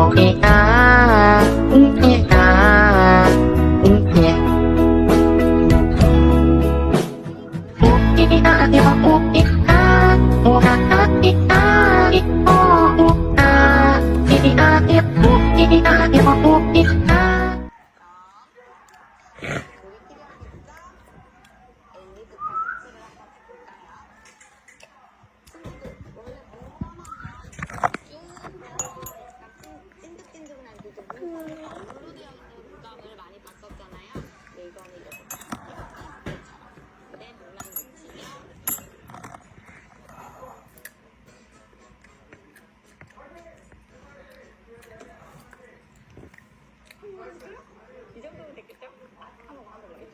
웃기다 웃기다 웃기 웃기다 이거 웃기다 뭐가 웃기다 이거 웃다 웃기다 이거 웃기다 이거 웃기다 이 정도면 됐겠죠? 한번 가볼래요?